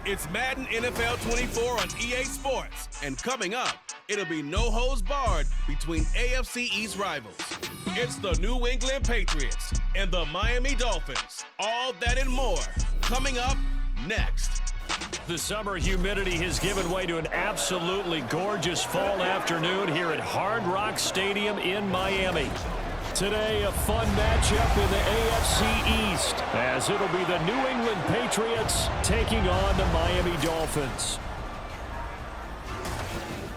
It's Madden NFL 24 on EA Sports. And coming up, it'll be no holds barred between AFC East rivals. It's the New England Patriots and the Miami Dolphins. All that and more coming up next. The summer humidity has given way to an absolutely gorgeous fall afternoon here at Hard Rock Stadium in Miami. Today, a fun matchup in the AFC East, as it'll be the New England Patriots taking on the Miami Dolphins.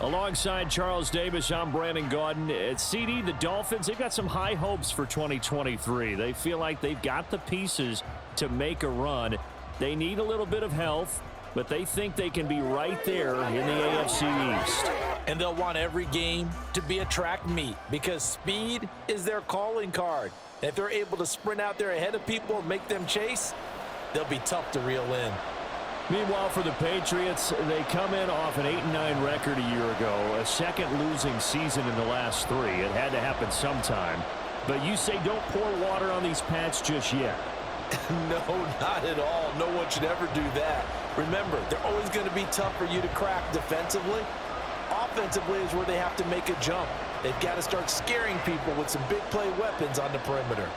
Alongside Charles Davis, I'm Brandon Gaudin. At CD, the Dolphins, they've got some high hopes for 2023. They feel like they've got the pieces to make a run. They need a little bit of health, but they think they can be right there in the AFC East. And they'll want every game to be a track meet because speed is their calling card. And if they're able to sprint out there ahead of people and make them chase, they'll be tough to reel in. Meanwhile, for the Patriots, they come in off an 8-9 record a year ago, a second losing season in the last 3. It had to happen sometime. But you say don't pour water on these Pats just yet. No, not at all. No one should ever do that. Remember, they're always going to be tough for you to crack defensively. Offensively is where they have to make a jump. They've got to start scaring people with some big play weapons on the perimeter.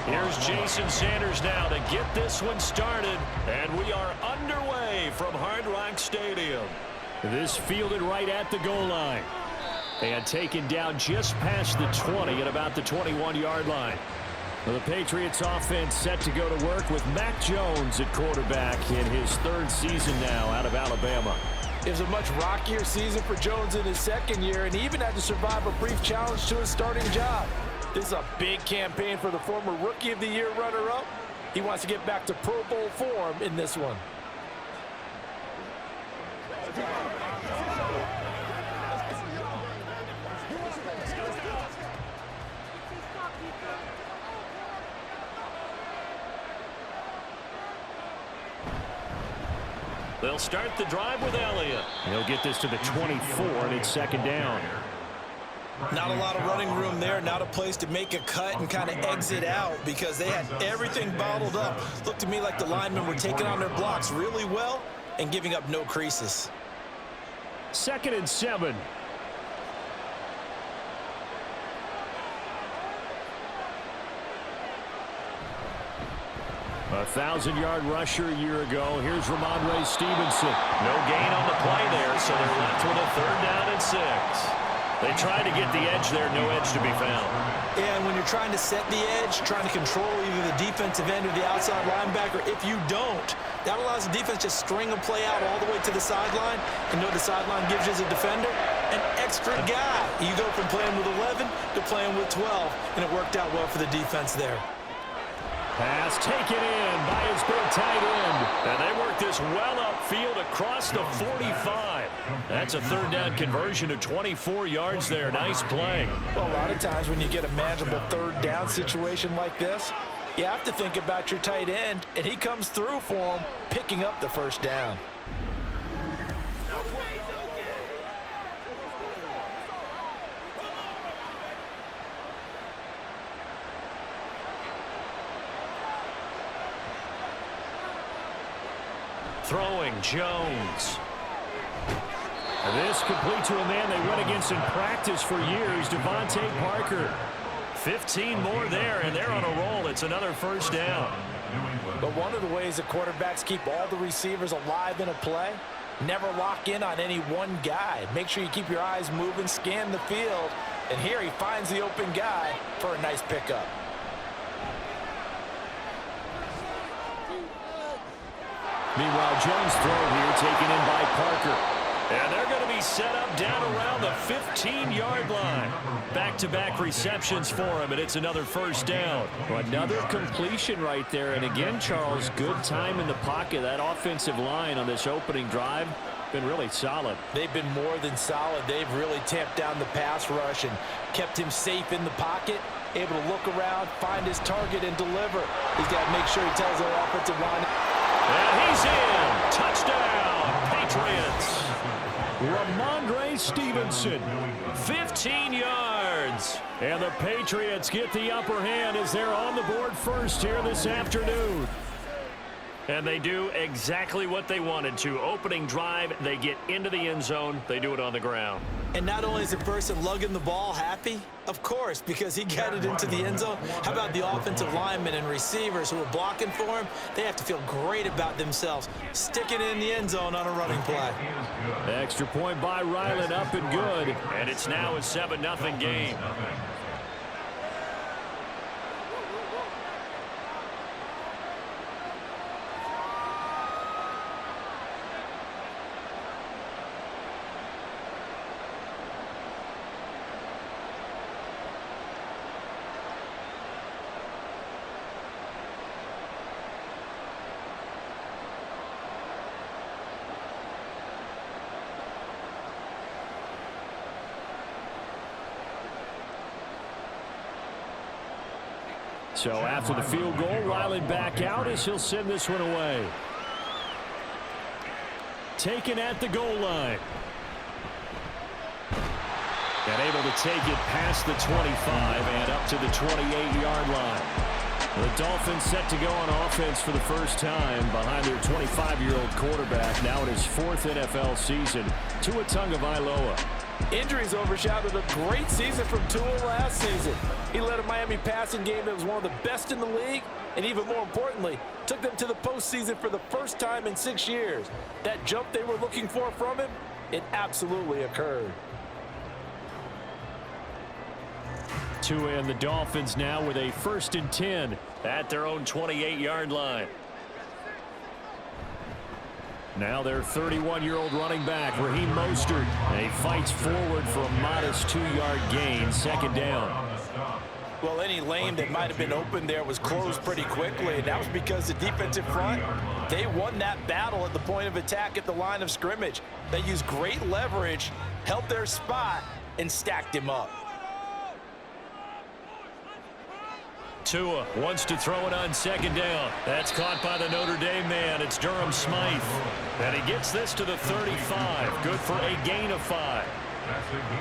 Here's Jason Sanders now to get this one started, and we are underway from Hard Rock Stadium. This fielded right at the goal line and taken down just past the 20 at about the 21-yard line. Well, the Patriots offense set to go to work with Mac Jones at quarterback in his 3rd season now out of Alabama. It was a much rockier season for Jones in his 2nd year, and he even had to survive a brief challenge to his starting job. This is a big campaign for the former Rookie of the Year runner-up. He wants to get back to Pro Bowl form in this one. They'll start the drive with Elliott. He'll get this to the 24, and it's 2nd down. Not a lot of running room there, not a place to make a cut and kind of exit out because they had everything bottled up. Looked to me like the linemen were taking on their blocks really well and giving up no creases. 2nd and 7. A 1,000-yard rusher a year ago. Here's Ramondre Stevenson. No gain on the play there, so they're left with a 3rd down and 6. They tried to get the edge there, no edge to be found. And when you're trying to set the edge, trying to control either the defensive end or the outside linebacker, if you don't, that allows the defense to string a play out all the way to the sideline. And know the sideline gives you as a defender an extra guy. You go from playing with 11 to playing with 12, and it worked out well for the defense there. Pass taken in by his big tight end. And they work this well upfield across the 45. That's a 3rd down conversion of 24 yards there. Nice play. Well, a lot of times when you get a manageable 3rd down situation like this, you have to think about your tight end, and he comes through for him, picking up the 1st down. Throwing Jones. This complete to a man they went against in practice for years, Devontae Parker. 15 more there, and they're on a roll. It's another 1st down. But one of the ways that quarterbacks keep all the receivers alive in a play, never lock in on any one guy. Make sure you keep your eyes moving, scan the field, and here he finds the open guy for a nice pickup. Meanwhile, Jones' throw here taken in by Parker. And they're going to be set up down around the 15-yard line. Back-to-back receptions for him, and it's another 1st down. Another completion right there. And again, Charles, good time in the pocket. That offensive line on this opening drive been really solid. They've been more than solid. They've really tamped down the pass rush and kept him safe in the pocket, able to look around, find his target, and deliver. He's got to make sure he tells their offensive line. And he's in. Touchdown, Patriots. Ramondre Stevenson. 15 yards. And the Patriots get the upper hand as they're on the board first here this afternoon. And they do exactly what they wanted to. Opening drive, they get into the end zone. They do it on the ground. And not only is the person lugging the ball happy, of course, because he got it into the end zone. How about the offensive linemen and receivers who are blocking for him? They have to feel great about themselves, sticking it in the end zone on a running play. Extra point by Ryland, up and good. And it's now a 7-0 game. So after the field goal, Ryland back out as he'll send this one away. Taken at the goal line. And able to take it past the 25 and up to the 28-yard line. The Dolphins set to go on offense for the first time behind their 25-year-old quarterback, now in his 4th NFL season, Tua Tagovailoa. Injuries overshadowed a great season from Tua last season. He led a Miami passing game that was one of the best in the league, and even more importantly, took them to the postseason for the first time in 6 years. That jump they were looking for from him, it absolutely occurred. Tua and the Dolphins now with a 1st and 10 at their own 28-yard line. Now their 31-year-old running back, Raheem Mostert. And he fights forward for a modest 2-yard gain, 2nd down. Well, any lane that might have been open there was closed pretty quickly, and that was because the defensive front, they won that battle at the point of attack at the line of scrimmage. They used great leverage, held their spot, and stacked him up. Tua wants to throw it on 2nd down. That's caught by the Notre Dame man. It's Durham Smythe. And he gets this to the 35. Good for a gain of 5.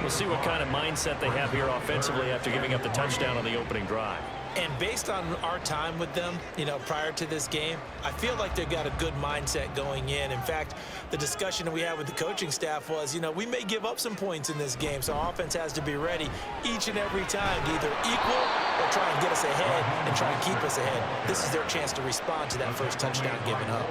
We'll see what kind of mindset they have here offensively after giving up the touchdown on the opening drive. And based on our time with them, prior to this game, I feel like they've got a good mindset going in. In fact, the discussion that we had with the coaching staff was, we may give up some points in this game, so our offense has to be ready each and every time to either equal or try and get us ahead and try and keep us ahead. This is their chance to respond to that first touchdown given up.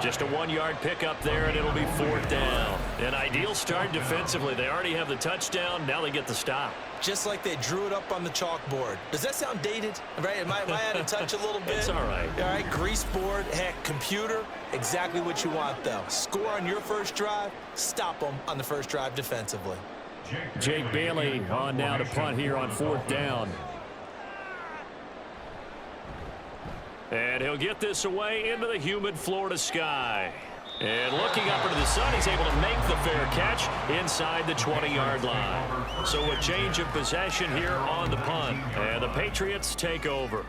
Just a 1-yard pickup there, and it'll be 4th down. An ideal start defensively. They already have the touchdown. Now they get the stop. Just like they drew it up on the chalkboard. Does that sound dated? Right? Am I out of touch a little bit? It's all right. All right, grease board, heck, computer, exactly what you want, though. Score on your first drive, stop them on the first drive defensively. Jake Bailey on now to punt here on 4th down. And he'll get this away into the humid Florida sky. And looking up into the sun, he's able to make the fair catch inside the 20-yard line. So a change of possession here on the punt. And the Patriots take over.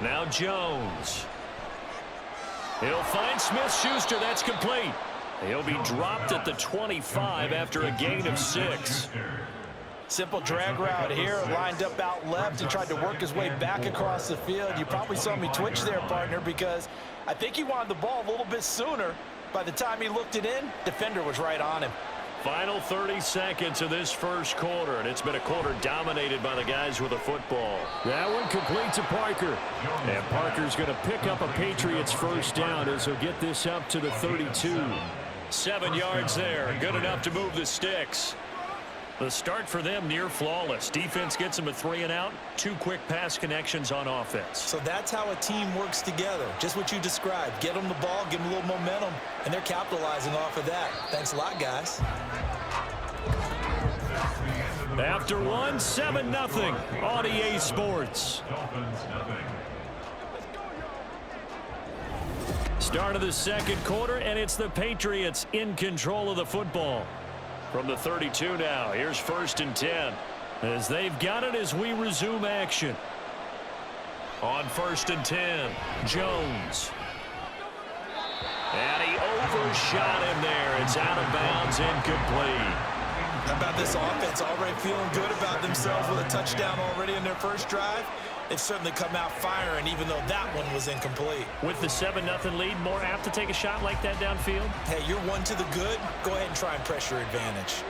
Now Jones. He'll find Smith-Schuster. That's complete. He'll be dropped at the 25 after a gain of 6. Simple drag route here, lined up out left and tried to work his way back across the field. You probably saw me twitch there, partner, because I think he wanted the ball a little bit sooner. By the time he looked it in, defender was right on him. Final 30 seconds of this first quarter, and it's been a quarter dominated by the guys with the football. That one complete to Parker. And Parker's going to pick up a Patriots first down as he'll get this up to the 32. 7 yards there, good enough to move the sticks. The start for them near flawless. Defense gets them a 3 and out. 2 quick pass connections on offense. So that's how a team works together. Just what you described. Get them the ball, give them a little momentum, and they're capitalizing off of that. Thanks a lot, guys. After one, 7-0 on EA Sports. Start of the second quarter, and it's the Patriots in control of the football. From the 32 now, here's 1st and 10. As they've got it as we resume action. On 1st and 10, Jones. And he overshot him there. It's out of bounds, incomplete. How about this offense already feeling good about themselves with a touchdown already in their first drive? They've certainly come out firing, even though that one was incomplete. With the 7-0 lead, more apt to take a shot like that downfield? Hey, you're one to the good. Go ahead and try and press your advantage.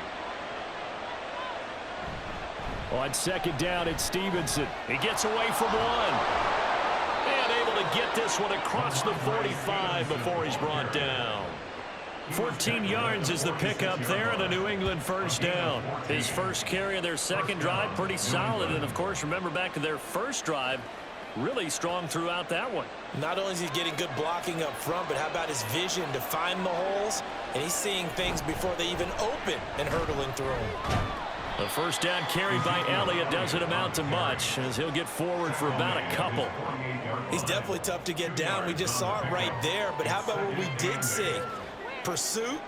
On 2nd down, it's Stevenson. He gets away from one. And able to get this one across the 45 before he's brought down. 14 yards is the pickup there and a New England 1st down. His first carry of their second drive, pretty solid. And, of course, remember back to their first drive, really strong throughout that one. Not only is he getting good blocking up front, but how about his vision to find the holes? And he's seeing things before they even open and hurtling through them. The 1st down carry by Elliott doesn't amount to much as he'll get forward for about a couple. He's definitely tough to get down. We just saw it right there. But how about what we did see? Pursuit,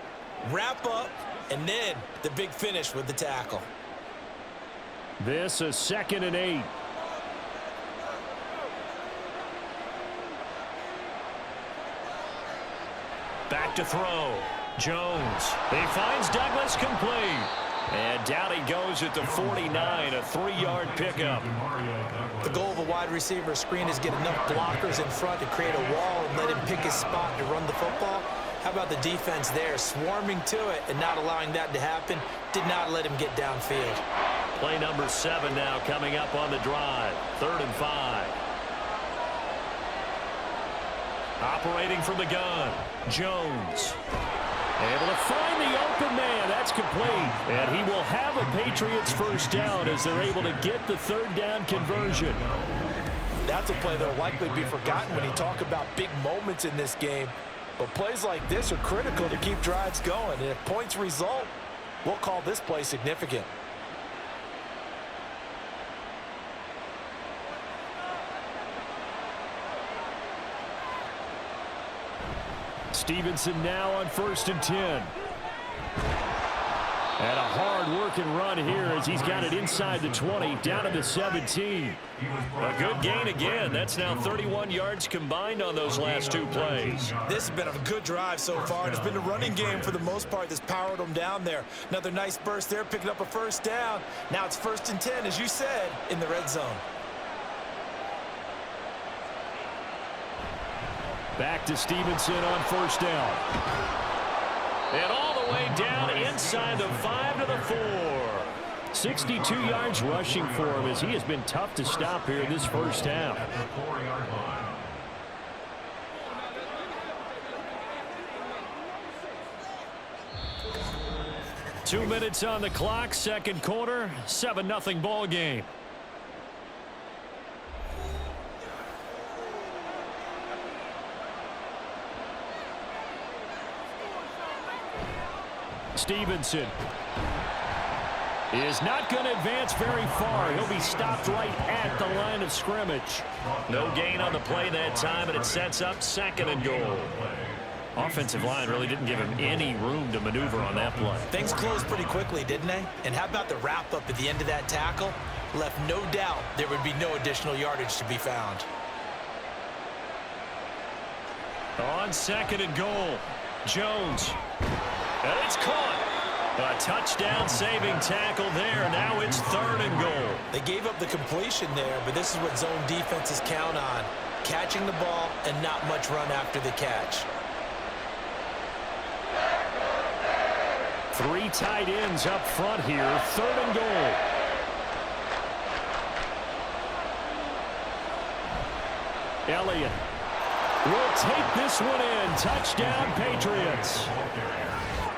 wrap up, and then the big finish with the tackle. This is 2nd and 8. Back to throw. Jones. He finds Douglas complete. And down he goes at the 49, a 3-yard pickup. The goal of a wide receiver screen is get enough blockers in front to create a wall and let him pick his spot to run the football. How about the defense there, swarming to it and not allowing that to happen? Did not let him get downfield. Play number 7 now coming up on the drive. 3rd and 5. Operating from the gun, Jones. Able to find the open man. That's complete. And he will have a Patriots 1st down as they're able to get the 3rd down conversion. That's a play that will likely be forgotten when you talk about big moments in this game. But plays like this are critical to keep drives going. And if points result, we'll call this play significant. Stevenson now on 1st and 10. And a hard-working run here as he's got it inside the 20, down to the 17. A good gain again. That's now 31 yards combined on those last 2 plays. This has been a good drive so far. It's been the running game for the most part that's powered them down there. Another nice burst there, picking up a 1st down. Now it's 1st and 10, as you said, in the red zone. Back to Stevenson on 1st down. And all the way down inside the 5 to the 4. 62 yards rushing for him as he has been tough to stop here in this 1st half. Two minutes on the clock, second quarter, 7-0 ball game. Stevenson is not going to advance very far. He'll be stopped right at the line of scrimmage. No gain on the play that time, and it sets up 2nd and goal. Offensive line really didn't give him any room to maneuver on that play. Things closed pretty quickly, didn't they? And how about the wrap-up at the end of that tackle? Left no doubt there would be no additional yardage to be found. On 2nd and goal, Jones. And it's caught. A touchdown-saving tackle there. Now it's 3rd and goal. They gave up the completion there, but this is what zone defenses count on. Catching the ball and not much run after the catch. 3 tight ends up front here. 3rd and goal. Elliott will take this one in. Touchdown, Patriots.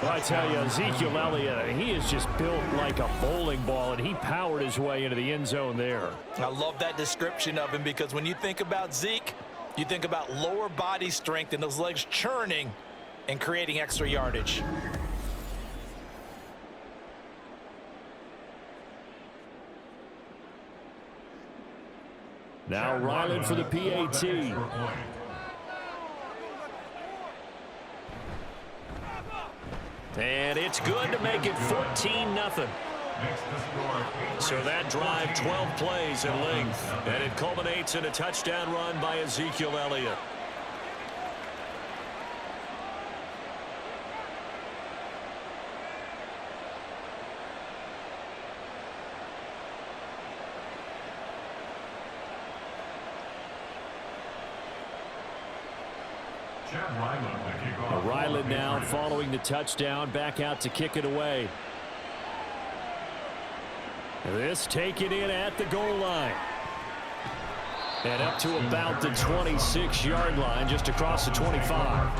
Well, I tell you, Ezekiel Elliott, he is just built like a bowling ball, and he powered his way into the end zone there. I love that description of him because when you think about Zeke, you think about lower body strength and those legs churning and creating extra yardage. Now Ryland for the PAT. And it's good to make it 14-0. So that drive, 12 plays in length, and it culminates in a touchdown run by Ezekiel Elliott. Ryland now following the touchdown, back out to kick it away. This taken in at the goal line. And up to about the 26-yard line, just across the 25.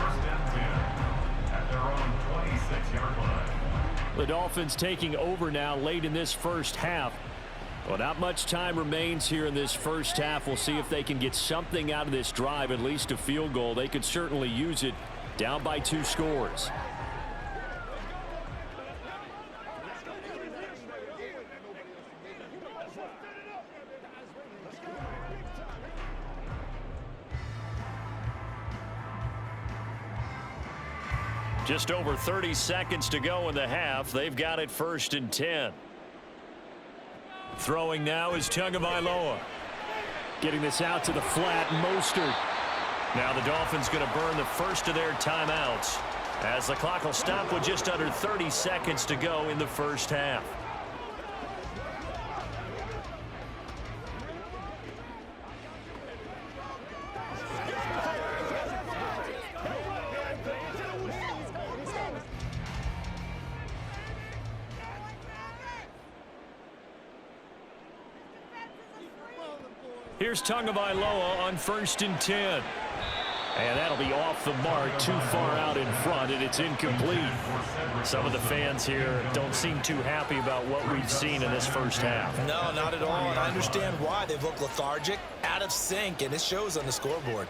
The Dolphins taking over now late in this first half. Well, not much time remains here in this first half. We'll see if they can get something out of this drive, at least a field goal. They could certainly use it, down by 2 scores. Just over 30 seconds to go in the half. They've got it 1st and 10. Throwing now is Tagovailoa. Getting this out to the flat, Mostert. Now the Dolphins going to burn the first of their timeouts as the clock will stop with just under 30 seconds to go in the first half. Here's Tagovailoa on 1st and 10. And that'll be off the mark, too far out in front, and it's incomplete. Some of the fans here don't seem too happy about what we've seen in this first half. No, not at all, and I understand why. They've looked lethargic, out of sync, and it shows on the scoreboard.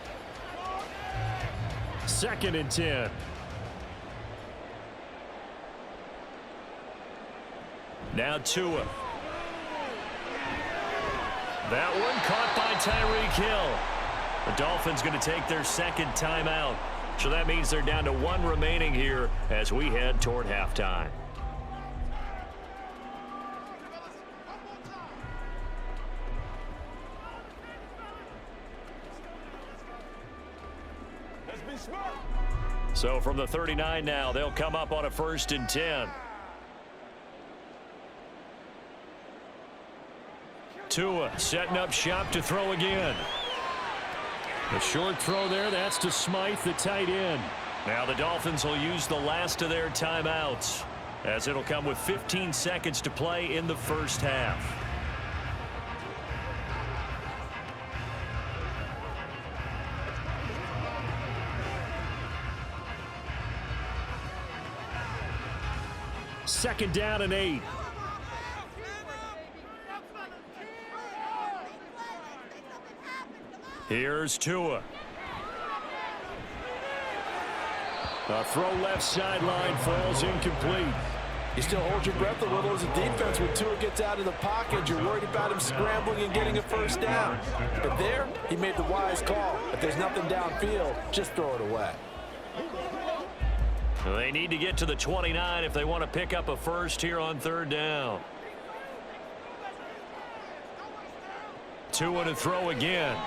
2nd and 10. Now Tua. That one caught by Tyreek Hill. The Dolphins going to take their 2nd timeout. So that means they're down to 1 remaining here as we head toward halftime. So from the 39 now, they'll come up on a 1st and 10. Tua setting up shop to throw again. The short throw there, that's to Smythe, the tight end. Now the Dolphins will use the last of their timeouts as it'll come with 15 seconds to play in the first half. Second down and 8. Here's Tua. A throw left sideline falls incomplete. You still hold your breath a little as a defense when Tua gets out of the pocket. You're worried about him scrambling and getting a first down. But there, he made the wise call. If there's nothing downfield, just throw it away. They need to get to the 29 if they want to pick up a first here on 3rd down. Tua to throw again.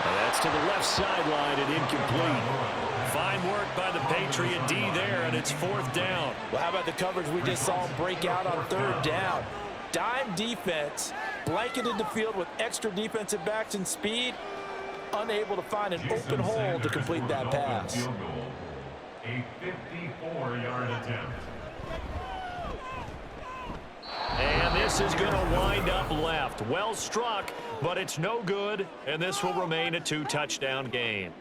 And that's to the left sideline and incomplete. Fine work by the Patriot D there, and it's 4th down. Well, how about the coverage we just saw him break out on 3rd down? Dime defense, blanketed the field with extra defensive backs and speed, unable to find an open hole to complete that pass. A 54-yard attempt. And this is going to wind up left. Well struck, but it's no good, and this will remain a 2-touchdown game.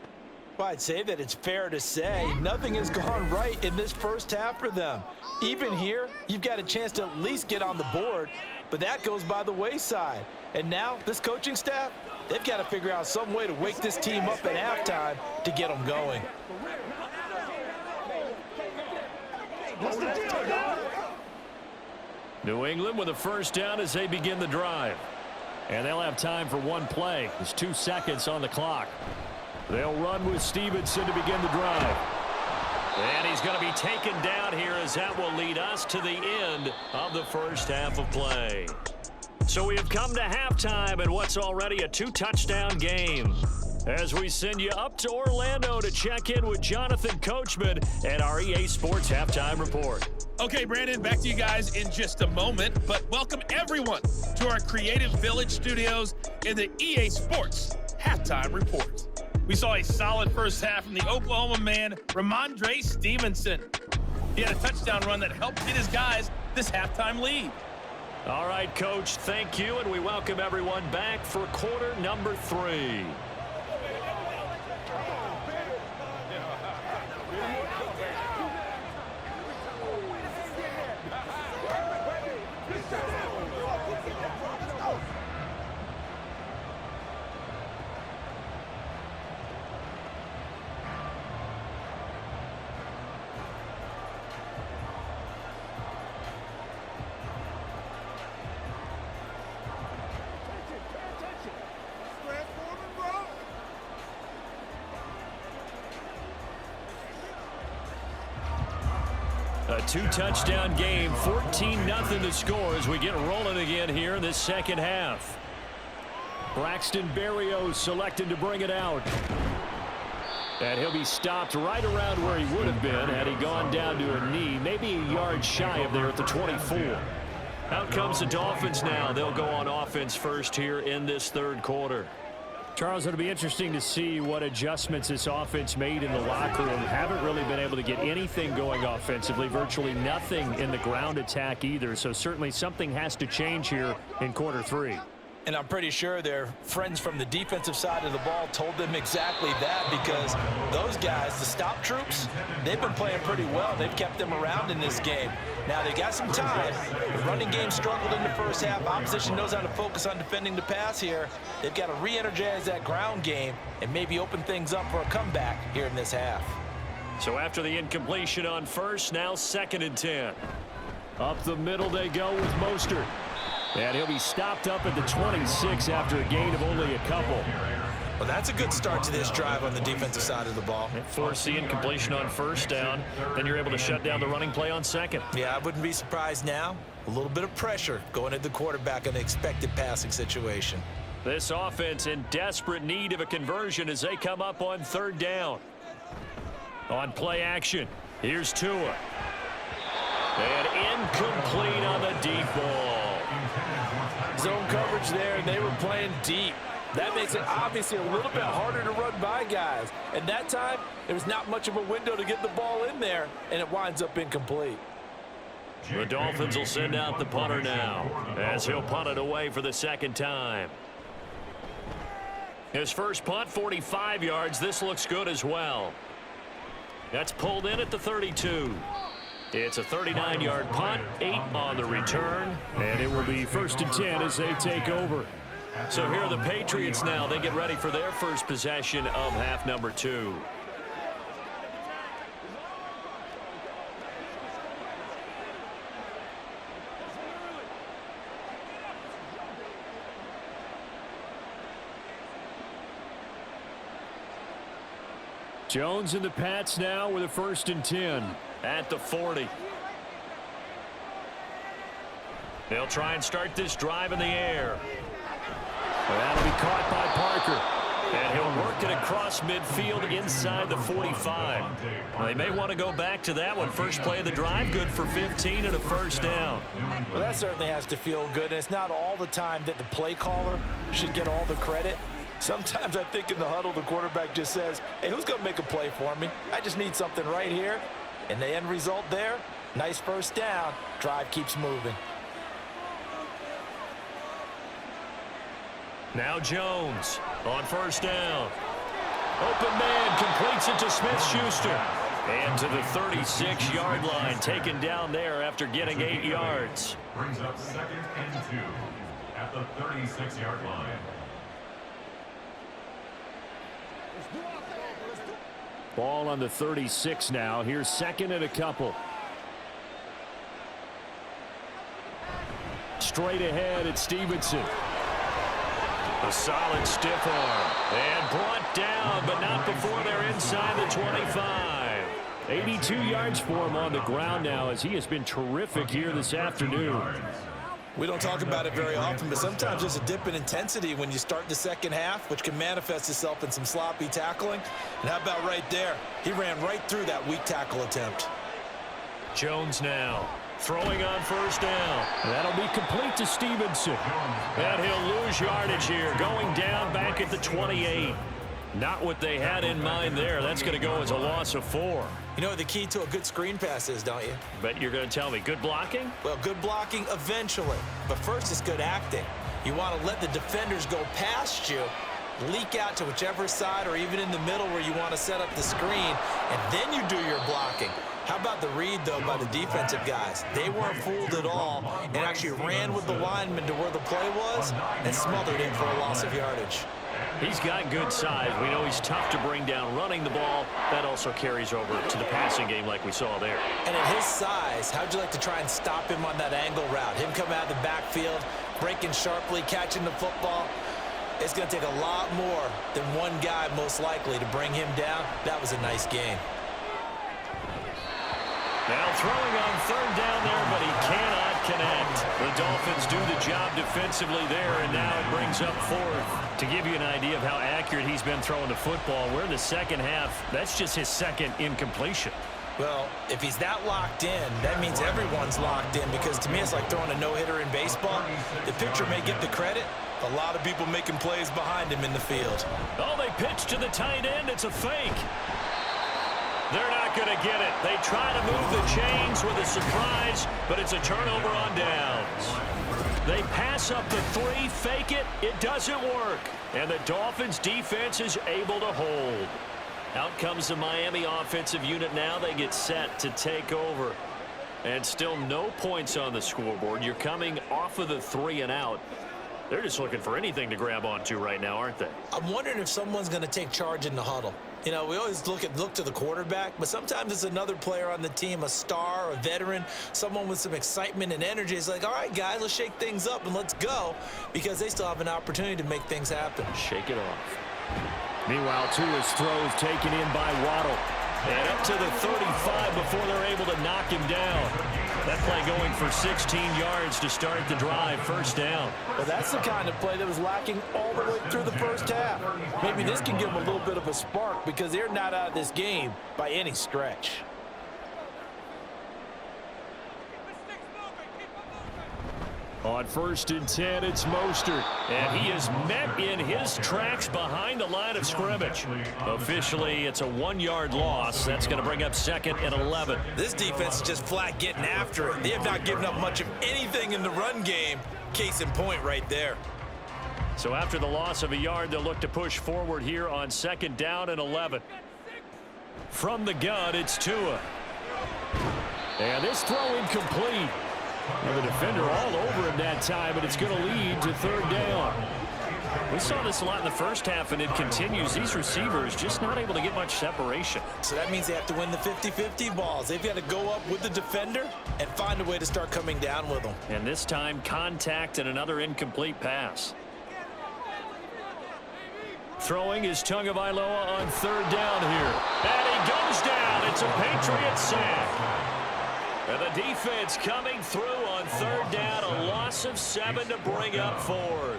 Well, I'd say that it's fair to say nothing has gone right in this first half for them. Even here, you've got a chance to at least get on the board, but that goes by the wayside. And now, this coaching staff, they've got to figure out some way to wake this team up at halftime to get them going. New England with a first down as they begin the drive. And they'll have time for 1 play. There's 2 seconds on the clock. They'll run with Stevenson to begin the drive. And he's going to be taken down here as that will lead us to the end of the first half of play. So we have come to halftime in what's already a 2-touchdown game. As we send you up to Orlando to check in with Jonathan Coachman and our EA Sports Halftime Report. Okay, Brandon, back to you guys in just a moment, but welcome everyone to our Creative Village studios in the EA Sports Halftime Report. We saw a solid first half from the Oklahoma man, Ramondre Stevenson. He had a touchdown run that helped get his guys this halftime lead. All right, Coach, thank you, and we welcome everyone back for quarter number 3. A 2-touchdown game, 14-0 the score as we get rolling again here in this second half. Braxton Berrios selected to bring it out. And he'll be stopped right around where he would have been had he gone down to a knee, maybe a yard shy of there at the 24. Out comes the Dolphins now. They'll go on offense first here in this third quarter. Charles, it'll be interesting to see what adjustments this offense made in the locker room. Haven't really been able to get anything going offensively, virtually nothing in the ground attack either. So certainly something has to change here in quarter 3. And I'm pretty sure their friends from the defensive side of the ball told them exactly that, because those guys, the stop troops, they've been playing pretty well. They've kept them around in this game. Now, they got some time. The running game struggled in the first half. Opposition knows how to focus on defending the pass here. They've got to re-energize that ground game and maybe open things up for a comeback here in this half. So after the incompletion on first, now 2nd and 10. Up the middle they go with Mostert. And he'll be stopped up at the 26 after a gain of only a couple. Well, that's a good start to this drive on the defensive side of the ball. Force the incompletion on first down. Then you're able to shut down the running play on second. Yeah, I wouldn't be surprised now. A little bit of pressure going at the quarterback in an expected passing situation. This offense in desperate need of a conversion as they come up on 3rd down. On play action, here's Tua. And incomplete on the deep ball. Zone coverage there, and they were playing deep. That makes it obviously a little bit harder to run by guys. And that time, there was not much of a window to get the ball in there, and it winds up incomplete. The Dolphins will send out the punter now as he'll punt it away for the 2nd time. His first punt, 45 yards. This looks good as well. That's pulled in at the 32. It's a 39-yard punt, 8 on the return, and it will be 1st and 10 as they take over. So here are the Patriots now. They get ready for their first possession of half number 2. Jones and the Pats now with a 1st and 10 at the 40. They'll try and start this drive in the air. That'll be caught by Parker. And he'll work it across midfield inside the 45. Well, they may want to go back to that one. First play of the drive, good for 15 and a 1st down. Well, that certainly has to feel good. And it's not all the time that the play caller should get all the credit. Sometimes I think in the huddle, the quarterback just says, hey, who's going to make a play for me? I just need something right here. And the end result there, nice 1st down. Drive keeps moving. Now Jones on 1st down. Open man completes it to Smith-Schuster. And to the 36-yard line, taken down there after getting 8 yards. Brings up 2nd and 2 at the 36-yard line. Ball on the 36 now. Here's 2nd and a couple. Straight ahead at Stevenson. A solid stiff arm. And brought down, but not before they're inside the 25. 82 yards for him on the ground now, as he has been terrific here this afternoon. We don't talk about it very often, but sometimes there's a dip in intensity when you start the second half, which can manifest itself in some sloppy tackling. And how about right there? He ran right through that weak tackle attempt. Jones now throwing on first down. That'll be complete to Stevenson. And he'll lose yardage here, going down back at the 28. Not what they had in mind there. That's going to go as a loss of 4. You know what the key to a good screen pass is, don't you? But you're going to tell me, good blocking? Well, good blocking eventually. But first, it's good acting. You want to let the defenders go past you, leak out to whichever side or even in the middle where you want to set up the screen, and then you do your blocking. How about the read, though, by the defensive guys? They weren't fooled at all and actually ran with the lineman to where the play was and smothered it for a loss of yardage. He's got good size. We know he's tough to bring down running the ball. That also carries over to the passing game like we saw there. And at his size, how'd you like to try and stop him on that angle route? Him coming out of the backfield, breaking sharply, catching the football. It's going to take a lot more than one guy most likely to bring him down. That was a nice game. Now throwing on third down there, but he cannot connect. The Dolphins do the job defensively there, and now it brings up 4th. To give you an idea of how accurate he's been throwing the football, we're in the second half. That's just his second incompletion. Well, if he's that locked in, that means everyone's locked in, because to me it's like throwing a no-hitter in baseball. The pitcher may get the credit. A lot of people making plays behind him in the field. Oh, they pitch to the tight end. It's a fake. They're not going to get it. They try to move the chains with a surprise, but it's a turnover on downs. They pass up the 3, fake it. It doesn't work. And the Dolphins defense is able to hold. Out comes the Miami offensive unit now. They get set to take over. And still no points on the scoreboard. You're coming off of the 3 and out. They're just looking for anything to grab onto right now, aren't they? I'm wondering if someone's going to take charge in the huddle. You know, we always look to the quarterback, but sometimes it's another player on the team, a star, a veteran, someone with some excitement and energy. It's like, all right, guys, let's shake things up and let's go, because they still have an opportunity to make things happen. Shake it off. Meanwhile, Tua's throws taken in by Waddle. And up to the 35 before they're able to knock him down. That play going for 16 yards to start the drive, first down. Well, that's the kind of play that was lacking all the way through the first half. Maybe this can give them a little bit of a spark, because they're not out of this game by any stretch. On 1st and 10, it's Mostert, and he is met in his tracks behind the line of scrimmage. Officially, it's a 1-yard loss. That's going to bring up 2nd and 11. This defense is just flat getting after it. They have not given up much of anything in the run game. Case in point right there. So after the loss of a yard, they'll look to push forward here on 2nd down and 11. From the gun, it's Tua. And this throw incomplete. And the defender all over him that time, but it's going to lead to 3rd down. We saw this a lot in the first half, and it continues. These receivers just not able to get much separation. So that means they have to win the 50-50 balls. They've got to go up with the defender and find a way to start coming down with them. And this time, contact and another incomplete pass. Throwing is Tagovailoa on 3rd down here. And he goes down. It's a Patriots sack. And the defense coming through on 3rd down, a loss of 7 to bring up 4th.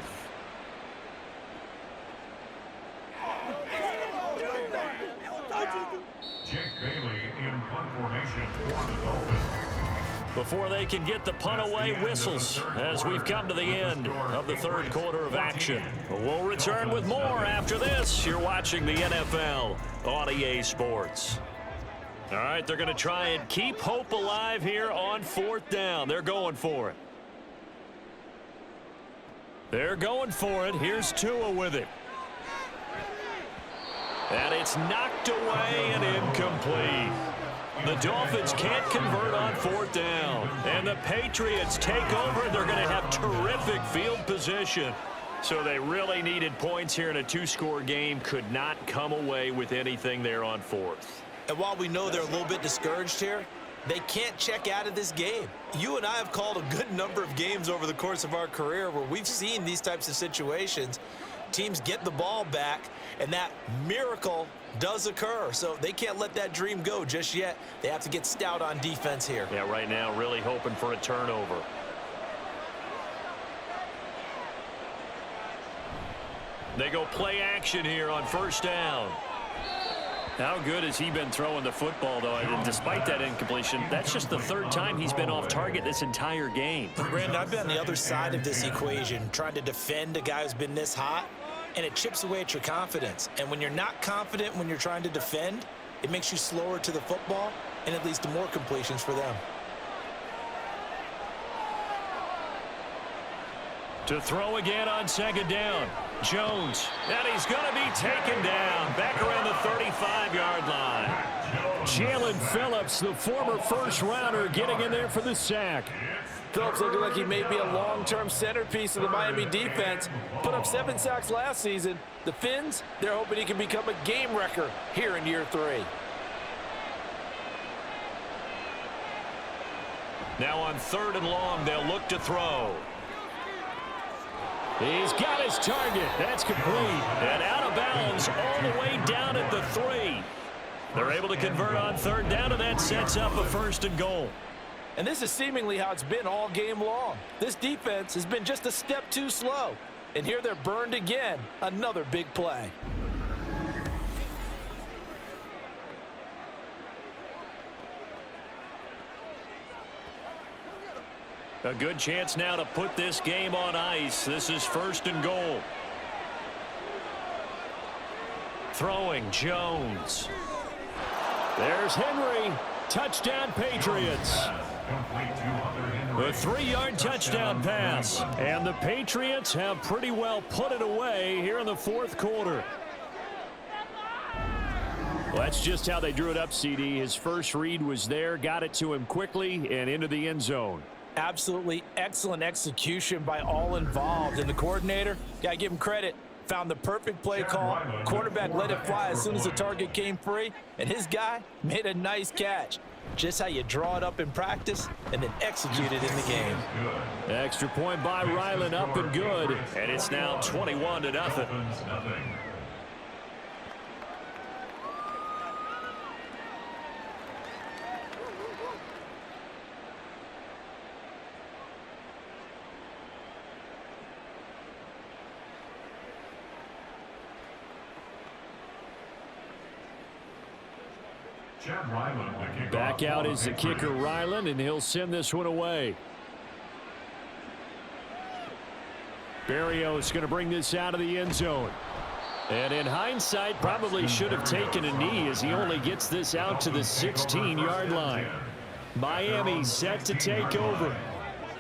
Jake Bailey in punt formation for the Dolphins. Before they can get the punt away, whistles as we've come to the end of the 3rd quarter of action. We'll return with more after this. You're watching the NFL on EA Sports. All right, they're going to try and keep hope alive here on 4th down. They're going for it. They're going for it. Here's Tua with it. And it's knocked away and incomplete. The Dolphins can't convert on 4th down. And the Patriots take over. They're going to have terrific field position. So they really needed points here in a 2-score game. Could not come away with anything there on 4th. And while we know they're a little bit discouraged here, They can't check out of this game. You and I have called a good number of games over the course of our career where we've seen these types of situations. Teams get the ball back, and that miracle does occur. So they can't let that dream go just yet. They have to get stout on defense here. Yeah, right now really hoping for a turnover. They go play action here on first down. How good has he been throwing the football, though? And despite that incompletion, that's just the third time he's been off target this entire game. Brandon, I've been on the other side of this equation, trying to defend a guy who's been this hot, and it chips away at your confidence. And when you're not confident when you're trying to defend, it makes you slower to the football, and it leads to more completions for them. To throw again on second down. Jones, and he's going to be taken down back around the 35-yard line. Jalen Phillips, the former first-rounder, getting in there for the sack. Phillips looking like he may be a long-term centerpiece of the Miami defense. Put up 7 sacks last season. The Fins, they're hoping he can become a game wrecker here in year 3. Now on 3rd and long, they'll look to throw. He's got his target. That's complete. And out of bounds all the way down at the 3. They're able to convert on 3rd down, and that sets up a 1st and goal. And this is seemingly how it's been all game long. This defense has been just a step too slow. And here they're burned again. Another big play. A good chance now to put this game on ice. This is 1st and goal. Throwing, Jones. There's Henry. Touchdown, Patriots. A 3-yard touchdown pass. And the Patriots have pretty well put it away here in the 4th quarter. Well, that's just how they drew it up, CD. His first read was there, got it to him quickly, and into the end zone. Absolutely excellent execution by all involved. And the coordinator, got to give him credit, found the perfect play call. Quarterback let it fly as soon as the target came free, and his guy made a nice catch. Just how you draw it up in practice and then execute it in the game. Extra point by Ryland, up and good. And it's now 21-0. Back out is the kicker, Ryland, and he'll send this one away. Barrios going to bring this out of the end zone. And in hindsight, probably should have taken a knee as he only gets this out to the 16-yard line. Miami set to take over.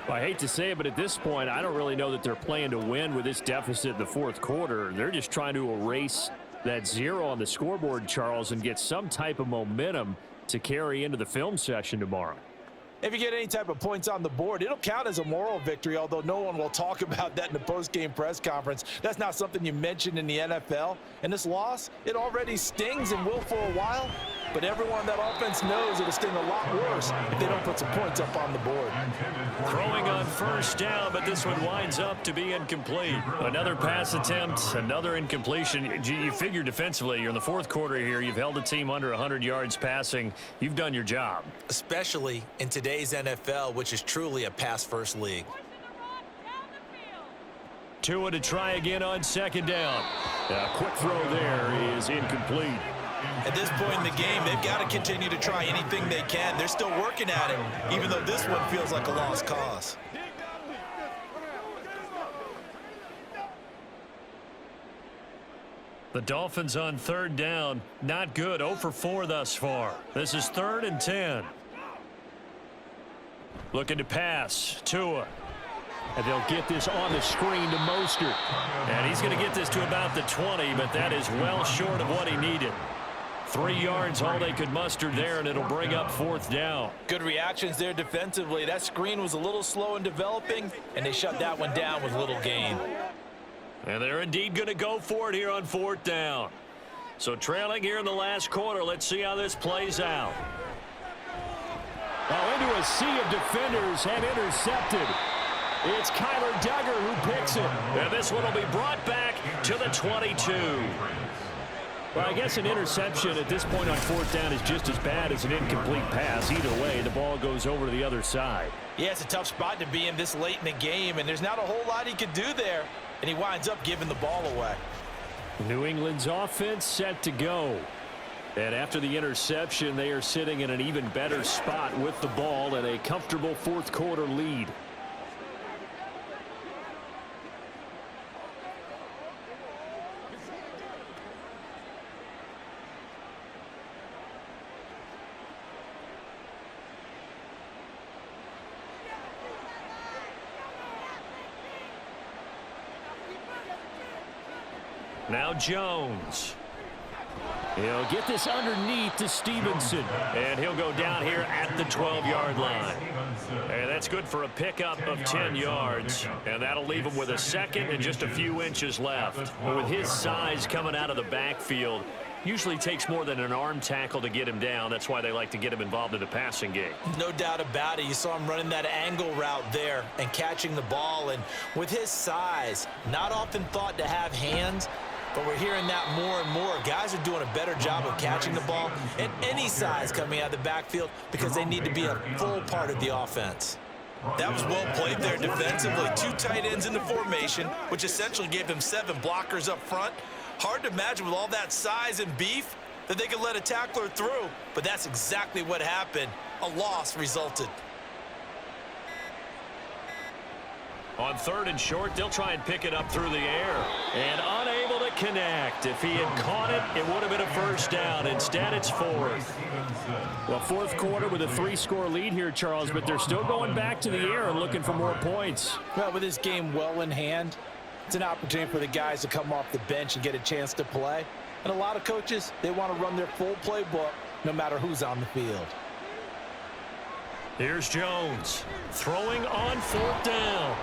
Well, I hate to say it, but at this point, I don't really know that they're playing to win with this deficit in the 4th quarter. They're just trying to erase that 0 on the scoreboard, Charles, and get some type of momentum to carry into the film session tomorrow. If you get any type of points on the board, it'll count as a moral victory, although no one will talk about that in the post-game press conference. That's not something you mentioned in the NFL. And this loss, it already stings and will for a while, but everyone on that offense knows it'll sting a lot worse if they don't put some points up on the board. Throwing on 1st down, but this one winds up to be incomplete. Another pass attempt, another incompletion. You figure defensively, you're in the 4th quarter here. You've held a team under 100 yards passing. You've done your job. Especially in today's NFL, which is truly a pass-first league. Tua to try again on 2nd down. A quick throw there is incomplete. At this point in the game, they've got to continue to try anything they can. They're still working at it, even though this one feels like a lost cause. The Dolphins on 3rd down. Not good. 0 for 4 thus far. This is 3rd and 10. Looking to pass. Tua. And they'll get this on the screen to Mostert. And he's going to get this to about the 20, but that is well short of what he needed. 3 yards, all they could muster there, and it'll bring up 4th down. Good reactions there defensively. That screen was a little slow in developing, and they shut that one down with little gain. And they're indeed going to go for it here on 4th down. So trailing here in the last quarter, let's see how this plays out. Oh, into a sea of defenders and intercepted. It's Kyler Duggar who picks it. And this one will be brought back to the 22. Well, I guess an interception at this point on fourth down is just as bad as an incomplete pass. Either way, the ball goes over to the other side. Yeah, it's a tough spot to be in this late in the game, and there's not a whole lot he could do there, and he winds up giving the ball away. New England's offense set to go. And after the interception, they are sitting in an even better spot with the ball and a comfortable fourth quarter lead. Now Jones. He'll get this underneath to Stevenson. And he'll go down here at the 12-yard line. And that's good for a pickup of 10 yards. And that'll leave him with a second and just a few inches left. But with his size coming out of the backfield, usually takes more than an arm tackle to get him down. That's why they like to get him involved in the passing game. No doubt about it. You saw him running that angle route there and catching the ball. And with his size, not often thought to have hands, but we're hearing that more and more. Guys are doing a better job of catching the ball at any size coming out of the backfield because they need to be a full part of the offense. That was well played there defensively. Two tight ends in the formation, which essentially gave them 7 blockers up front. Hard to imagine with all that size and beef that they could let a tackler through, but that's exactly what happened. A loss resulted. On 3rd and short, they'll try and pick it up through the air. And unable to connect. If he had caught it, it would have been a first down. Instead, it's 4th. Well, fourth quarter with a 3-score lead here, Charles, but they're still going back to the air and looking for more points. Well, with this game well in hand, it's an opportunity for the guys to come off the bench and get a chance to play. And a lot of coaches, they want to run their full playbook no matter who's on the field. Here's Jones throwing on 4th down.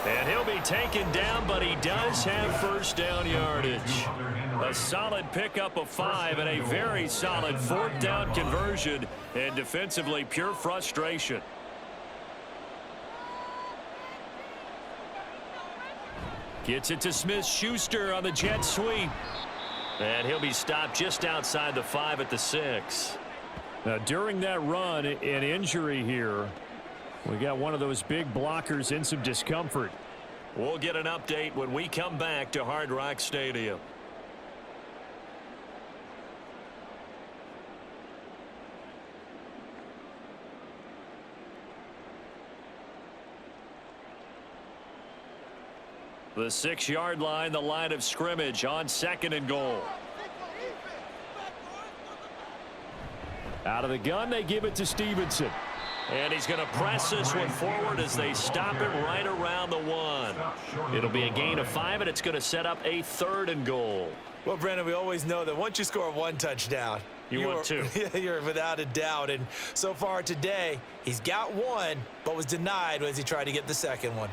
And he'll be taken down, but he does have first down yardage. A solid pickup of 5 and a very solid 4th down conversion. And defensively, pure frustration. Gets it to Smith-Schuster on the jet sweep. And he'll be stopped just outside the 5 at the 6. Now, during that run, an injury here. We got one of those big blockers in some discomfort. We'll get an update when we come back to Hard Rock Stadium. The 6-yard line, the line of scrimmage on 2nd and goal. Out of the gun, they give it to Stevenson. And he's going to press this one forward as they stop him right around the 1. It'll be a gain of 5, and it's going to set up a 3rd and goal. Well, Brandon, we always know that once you score 1 touchdown, want 2. You're without a doubt. And so far today, he's got 1, but was denied as he tried to get the 2nd one.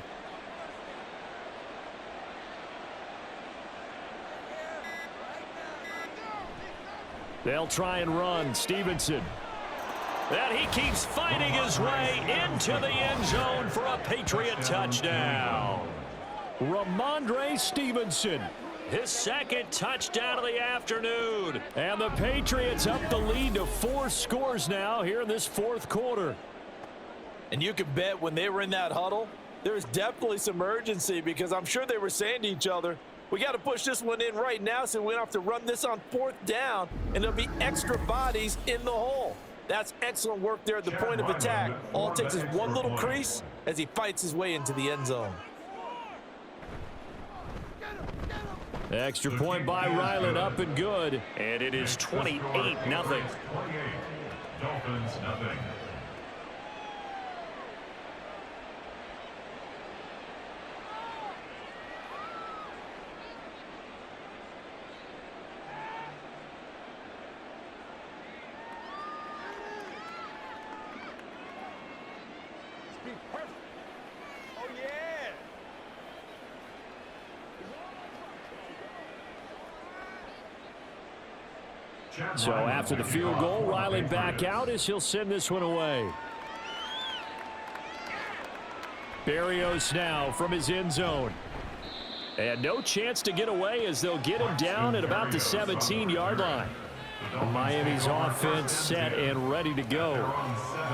They'll try and run. Stevenson. And he keeps fighting his way into the end zone for a Patriot touchdown. Ramondre Stevenson, his 2nd touchdown of the afternoon. And the Patriots up the lead to 4 scores now here in this 4th quarter. And you can bet when they were in that huddle, there was definitely some urgency because I'm sure they were saying to each other, we got to push this one in right now so we don't have to run this on 4th down, and there'll be extra bodies in the hole. That's excellent work there at the point of attack. All it takes is one little crease as he fights his way into the end zone. Extra point by Ryland, up and good. And it is 28-0. Dolphins nothing. So after the field goal, Riley back out as he'll send this one away. Barrios now from his end zone. And no chance to get away as they'll get him down at about the 17-yard line. Miami's offense set and ready to go.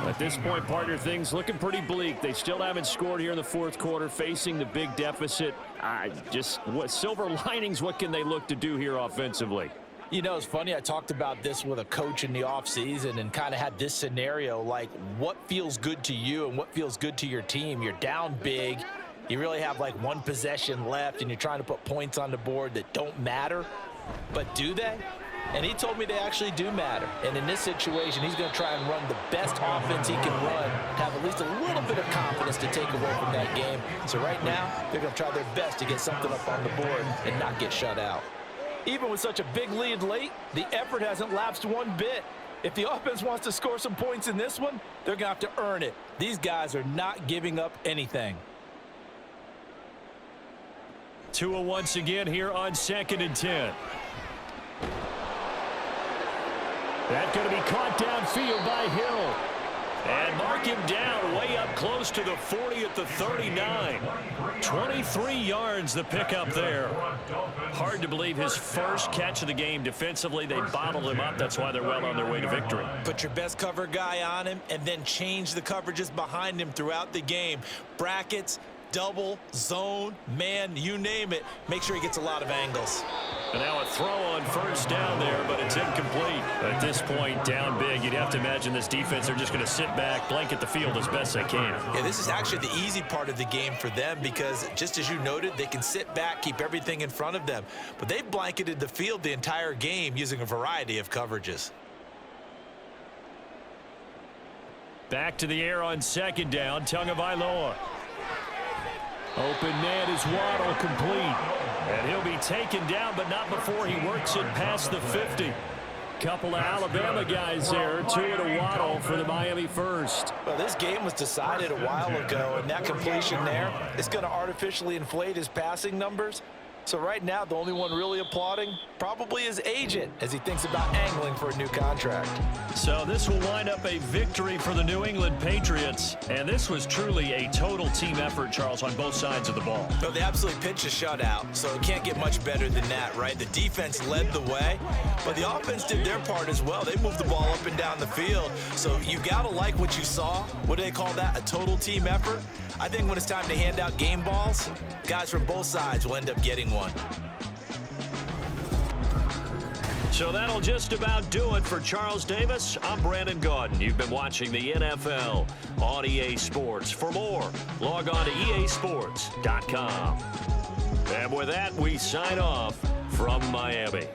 At this point, partner, things looking pretty bleak. They still haven't scored here in the fourth quarter, facing the big deficit. What silver linings, what can they look to do here offensively? You know, it's funny, I talked about this with a coach in the offseason and kind of had this scenario, like what feels good to you and what feels good to your team. You're down big. You really have like one possession left, and you're trying to put points on the board that don't matter. But do they? And he told me they actually do matter. And in this situation, he's going to try and run the best offense he can run, have at least a little bit of confidence to take away from that game. So right now, they're going to try their best to get something up on the board and not get shut out. Even with such a big lead late, the effort hasn't lapsed one bit. If the offense wants to score some points in this one, they're going to have to earn it. These guys are not giving up anything. Tua once again here on 2nd and 10. That's going to be caught downfield by Hill. And mark him down way up close to the 40 at the 39. 23 yards the pickup there. Hard to believe his first catch of the game defensively. They bottled him up. That's why they're well on their way to victory. Put your best cover guy on him and then change the coverages behind him throughout the game. Brackets, double, zone, man, you name it. Make sure he gets a lot of angles. And now a throw on first down there, but it's incomplete. At this point, down big, you'd have to imagine this defense, they're just going to sit back, blanket the field as best they can. Yeah, this is actually the easy part of the game for them because, just as you noted, they can sit back, keep everything in front of them. But they've blanketed the field the entire game using a variety of coverages. Back to the air on 2nd down, Tagovailoa. Open man is Waddle, complete. And he'll be taken down, but not before he works it past the 50. Couple of Alabama guys there, Tua to Waddle for the Miami first. Well, this game was decided a while ago, and that completion there is going to artificially inflate his passing numbers. So right now, the only one really applauding probably his agent as he thinks about angling for a new contract. So this will wind up a victory for the New England Patriots. And this was truly a total team effort, Charles, on both sides of the ball. No, they absolutely pitched a shutout, so it can't get much better than that, right? The defense led the way, but the offense did their part as well. They moved the ball up and down the field. So you got to like what you saw. What do they call that? A total team effort? I think when it's time to hand out game balls, guys from both sides will end up getting one. So that'll just about do it for Charles Davis. I'm Brandon Gaudin. You've been watching the NFL on EA Sports. For more, log on to easports.com. And with that, we sign off from Miami.